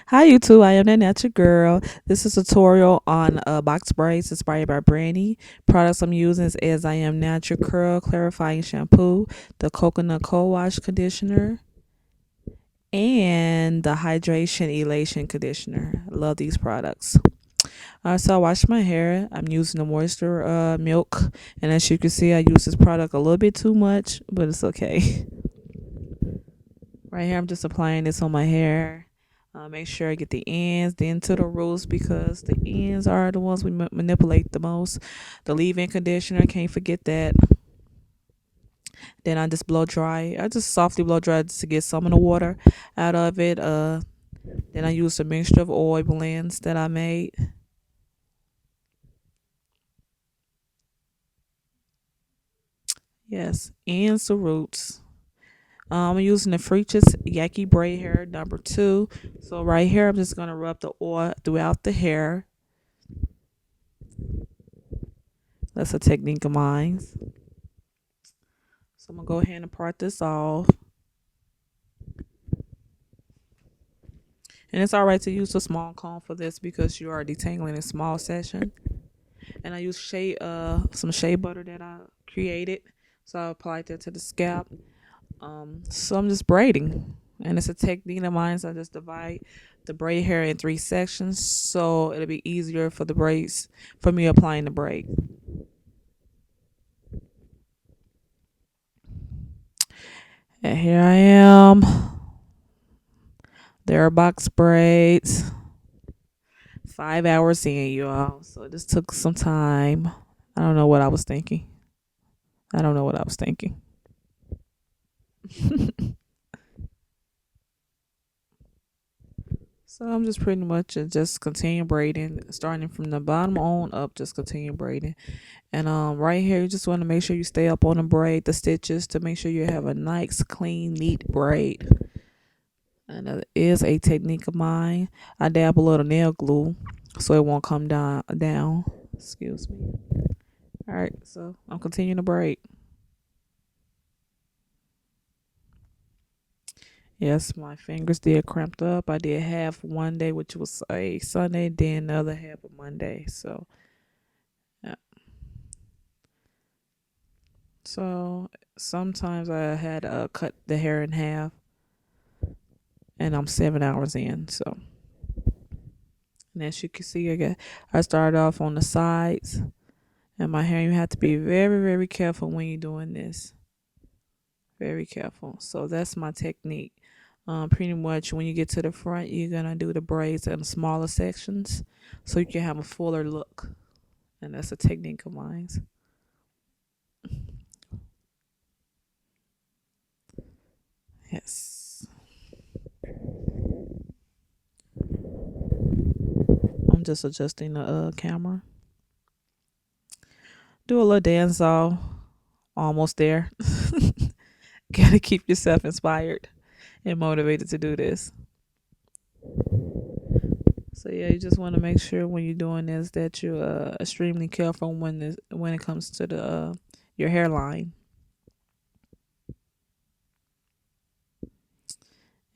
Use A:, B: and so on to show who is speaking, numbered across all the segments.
A: Hi YouTube, I am the natural girl. This is a tutorial on box braids inspired by Brandy. Products I'm using is As I Am Natural Curl Clarifying Shampoo, the Coconut Cold Wash Conditioner, and the Hydration Elation Conditioner. I love these products. So I wash my hair. I'm using the moisture milk, and as you can see, I use this product a little bit too much, but it's okay. Right here, I'm just applying this on my hair. Make sure I get the ends, then to the roots because the ends are the ones we manipulate the most. The leave-in conditioner, can't forget that. Then I just blow dry. I just softly blow dry just to get some of the water out of it. Then I use a mixture of oil blends that I made. Yes, ends to roots. I'm using the Freaches Yaki Braid Hair number 2. So right here, I'm just gonna rub the oil throughout the hair. That's a technique of mine. So I'm gonna go ahead and part this off. And it's alright to use a small comb for this because you are detangling a small section. And I use some shea butter that I created. So I applied that to the scalp. So I'm just braiding. And it's a technique of mine. So I just divide the braid hair in 3 sections so it'll be easier for the braids for me applying the braid. And here I am. There are box braids. 5 hours in, y'all. So this took some time. I don't know what I was thinking. I don't know what I was thinking. So I'm just pretty much just continue braiding, starting from the bottom on up, just continue braiding. And right here, you just want to make sure you stay up on the braid, the stitches, to make sure you have a nice, clean, neat braid. And it is a technique of mine. I dab a little nail glue so it won't come down. Excuse me. All right, so I'm continuing to braid. Yes, my fingers did cramped up. I did half one day, which was a Sunday, then the other half a Monday. So, yeah. So sometimes I had cut the hair in half, and I'm 7 hours in. So, and as you can see, I started off on the sides, and my hair. You have to be very, very careful when you're doing this. Very careful. So that's my technique. Pretty much when you get to the front, you're gonna do the braids in smaller sections, so you can have a fuller look. And that's a technique of mine. Yes, I'm just adjusting the camera. Do a little dance off. Almost there. Gotta keep yourself inspired and motivated to do this. So yeah, you just want to make sure when you're doing this that you're extremely careful when it comes to the your hairline.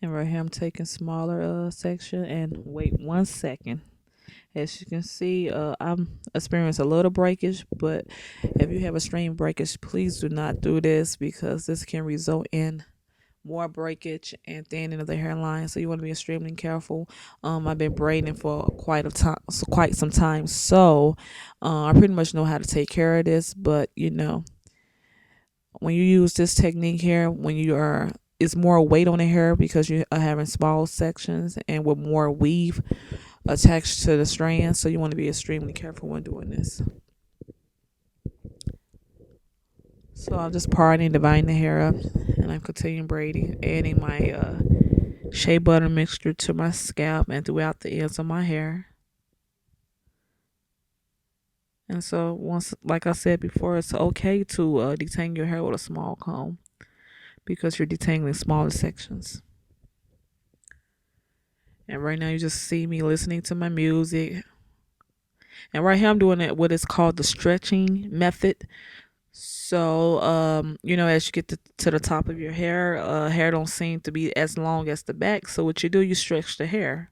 A: And right here, I'm taking smaller section and wait 1 second. As you can see, I'm experiencing a little breakage, but if you have extreme breakage, please do not do this because this can result in more breakage and thinning of the hairline. So you want to be extremely careful. I've been braiding for quite some time, so I pretty much know how to take care of this. But when you use this technique here, when you are it's more weight on the hair because you are having small sections and with more weave attached to the strands. So you want to be extremely careful when doing this. So I'm just parting, dividing the hair up, and I'm continuing braiding, adding my shea butter mixture to my scalp and throughout the ends of my hair. And so once, like I said before, it's okay to detangle your hair with a small comb because you're detangling smaller sections. And right now you just see me listening to my music. And right here I'm doing it what is called the stretching method. So, as you get to the top of your hair, hair don't seem to be as long as the back. So what you do, you stretch the hair.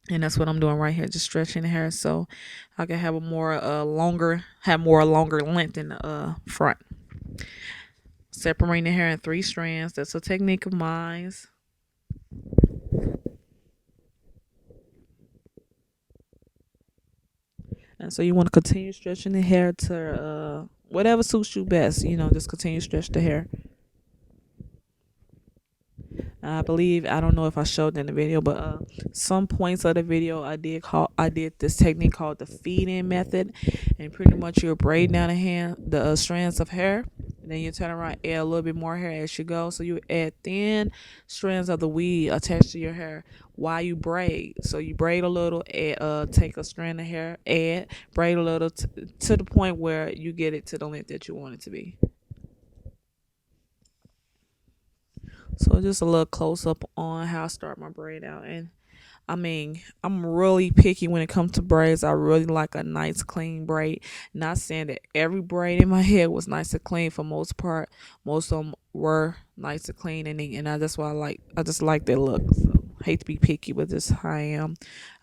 A: And that's what I'm doing right here, just stretching the hair so I can have a more have more longer length in the front. Separating the hair in 3 strands. That's a technique of mine. And so you want to continue stretching the hair to whatever suits you best. Just continue to stretch the hair. I believe, I don't know if I showed in the video, but some points of the video I did this technique called the feed in method, and pretty much you're braiding down the strands of hair, and then you turn around, add a little bit more hair as you go. So you add thin strands of the weave attached to your hair while you braid. So you braid a little, take a strand of hair, braid a little to the point where you get it to the length that you want it to be. So just a little close up on how I start my braid out. And I mean, I'm really picky when it comes to braids. I really like a nice clean braid. Not saying that every braid in my head was nice and clean. For most part, most of them were nice and clean, and that's why I just like their look. So hate to be picky, but this is how I am.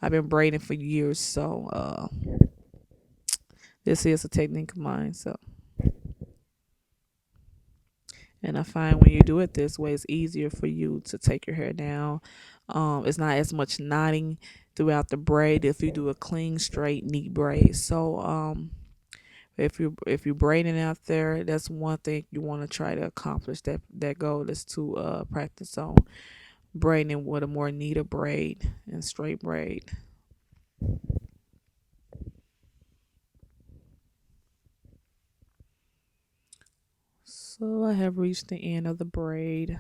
A: I've been braiding for years, so this is a technique of mine. So. And I find when you do it this way, it's easier for you to take your hair down. It's not as much knotting throughout the braid if you do a clean, straight, neat braid. So if you're braiding out there, that's one thing you want to try to accomplish. That goal is to practice on braiding with a more neater braid and straight braid. So I have reached the end of the braid.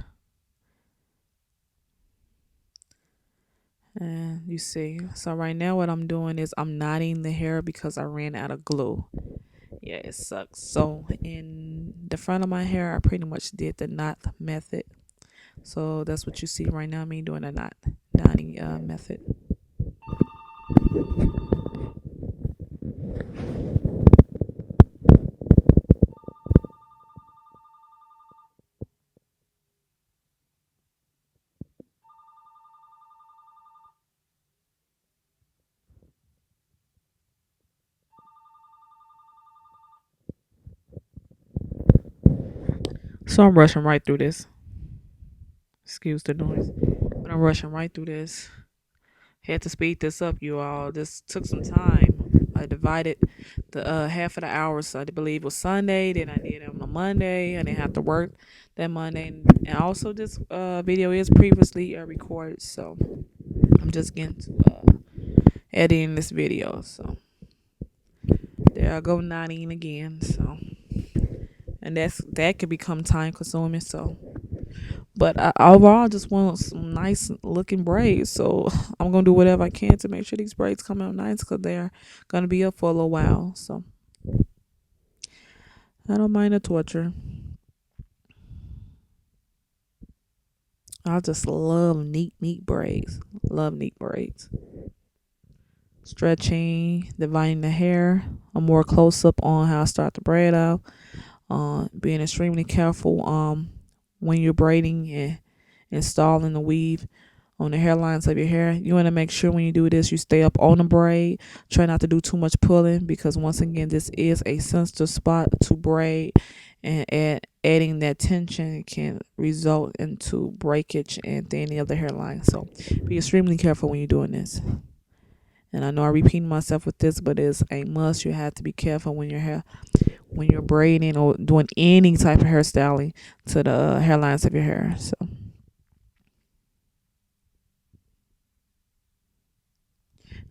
A: And you see, so right now what I'm doing is I'm knotting the hair because I ran out of glue. Yeah, it sucks. So in the front of my hair, I pretty much did the knot method. So that's what you see right now, me doing a knotting method. So I'm rushing right through this. Excuse the noise. But I'm rushing right through this. Had to speed this up, you all. This took some time. I divided the half of the hours. I believe was Sunday. Then I did it on a Monday. I didn't have to work that Monday. And also, this video is previously recorded, so I'm just getting to editing this video. So there I go, nodding again. So, and that could become time consuming. So. But overall, I just want some nice looking braids. So I'm going to do whatever I can to make sure these braids come out nice because they're going to be up for a little while. So I don't mind the torture. I just love neat braids. Love neat braids. Stretching, dividing the hair. A more close up on how I start the braid out. Being extremely careful when you're braiding and installing the weave on the hairlines of your hair. You want to make sure when you do this, you stay up on the braid. Try not to do too much pulling because once again, this is a sensitive spot to braid, and adding that tension can result into breakage and thinning of the hairline. So be extremely careful when you're doing this. And I know I repeat myself with this, but it's a must. You have to be careful when you're braiding or doing any type of hairstyling to the hairlines of your hair. So.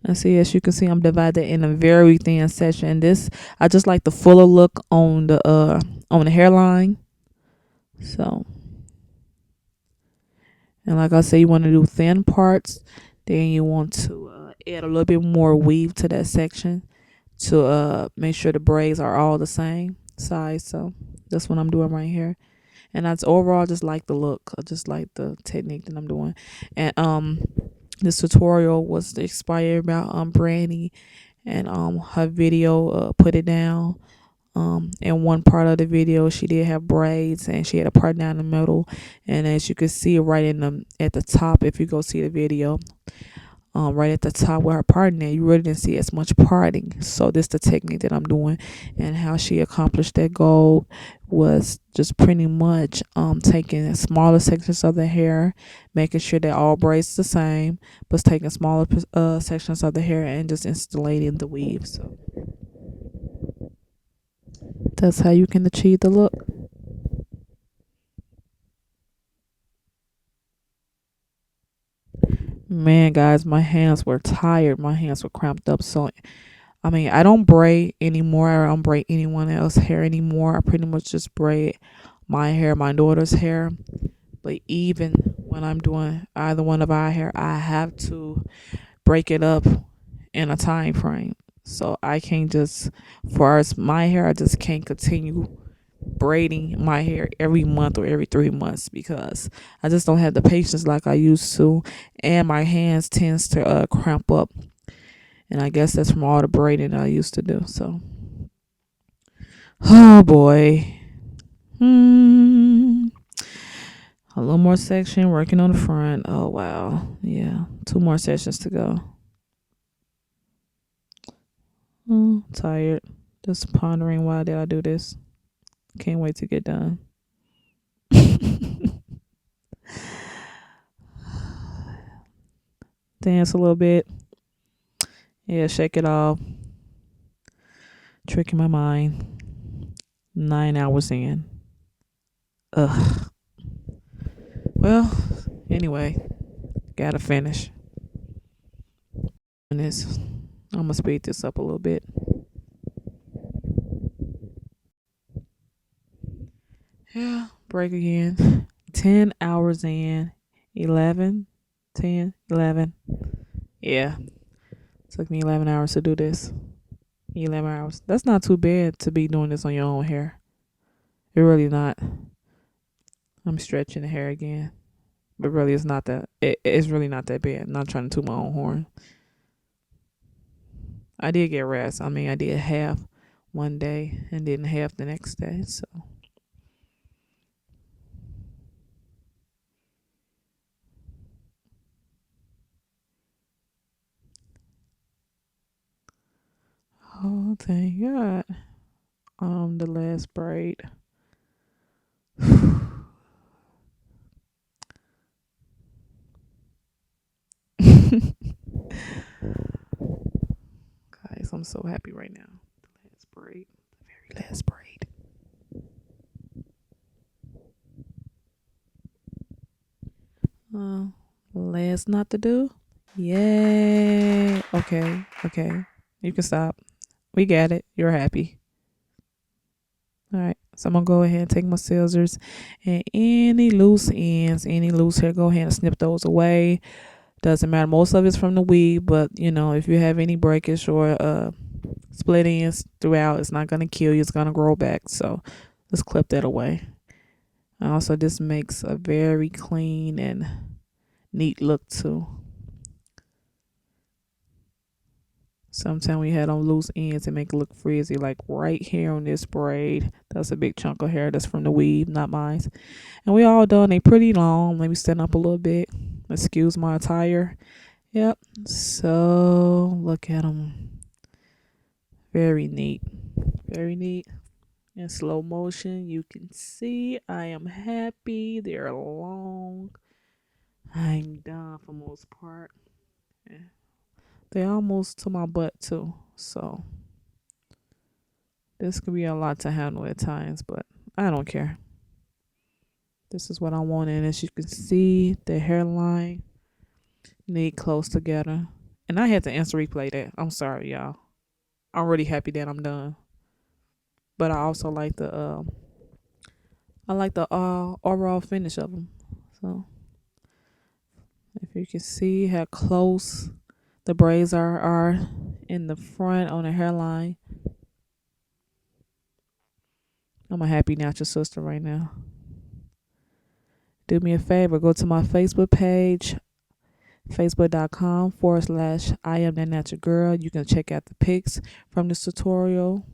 A: And see, as you can see, I'm divided in a very thin section. This, I just like the fuller look on the hairline. So, and like I said, you want to do thin parts. Then you want to add a little bit more weave to that section to make sure the braids are all the same size. So that's what I'm doing right here. And that's overall just like the look. I just like the technique that I'm doing. And this tutorial was inspired by Brandy, and her video put it down. In one part of the video she did have braids, and she had a part down the middle, and as you can see right at the top, if you go see the video, right at the top where her parting at, you really didn't see as much parting. So this the technique that I'm doing, and how she accomplished that goal was just pretty much taking smaller sections of the hair, making sure that all braids the same, but taking smaller sections of the hair and just installating the weave. So that's how you can achieve the look. Man, guys, my hands were tired. My hands were cramped up. So, I mean, I don't braid anymore. I don't braid anyone else's hair anymore. I pretty much just braid my hair, my daughter's hair. But even when I'm doing either one of our hair, I have to break it up in a time frame. So I can't just, for as my hair, I just can't continue braiding my hair every month or every 3 months, because I just don't have the patience like I used to, and my hands tends to cramp up, and I guess that's from all the braiding I used to do. So, oh boy, a little more section working on the front. Oh wow, yeah, 2 more sessions to go. Oh, tired. Just pondering, why did I do this? Can't wait to get done. Dance a little bit. Yeah, shake it off. Tricking my mind. 9 hours in. Ugh. Well, anyway, gotta finish. And this, I'm gonna speed this up a little bit. Yeah, break again. 10 hours in. 11, 10, 11. Yeah, took me 11 hours to do this. 11 hours. That's not too bad to be doing this on your own hair. It really not. I'm stretching the hair again. But really, it's not that. It's really not that bad. I'm not trying to toot my own horn. I did get rest. I mean, I did half one day and didn't half the next day. So, oh, thank God. The last braid. Guys, I'm so happy right now. The last braid. The very last braid. Uh, last not to do. Yay. Okay. Okay. You can stop. We got it. You're happy. All right. So I'm gonna go ahead and take my scissors, and any loose ends, any loose hair, go ahead and snip those away. Doesn't matter. Most of it's from the weave, but if you have any breakage or split ends throughout, it's not gonna kill you. It's gonna grow back. So let's clip that away. And also, this makes a very clean and neat look too. Sometimes we had on loose ends and make it look frizzy, like right here on this braid. That's a big chunk of hair. That's from the weave, not mine. And we all done. They pretty long. Let me stand up a little bit. Excuse my attire. Yep. So look at them. Very neat. Very neat. In slow motion, you can see I am happy. They're long. I'm done for most part. Yeah. They're almost to my butt too. So this could be a lot to handle at times, but I don't care. This is what I want. And as you can see, the hairline need close together. And I had to answer replay that. I'm sorry, y'all. I'm really happy that I'm done. But I also like the overall finish of them. So if you can see how close the braids are in the front on the hairline, I'm a happy natural sister right now. Do me a favor, go to my Facebook page, facebook.com/I am that natural girl. You can check out the pics from this tutorial.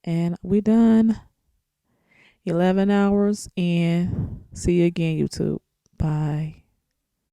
A: And we done. 11 hours, and see you again, YouTube. Bye.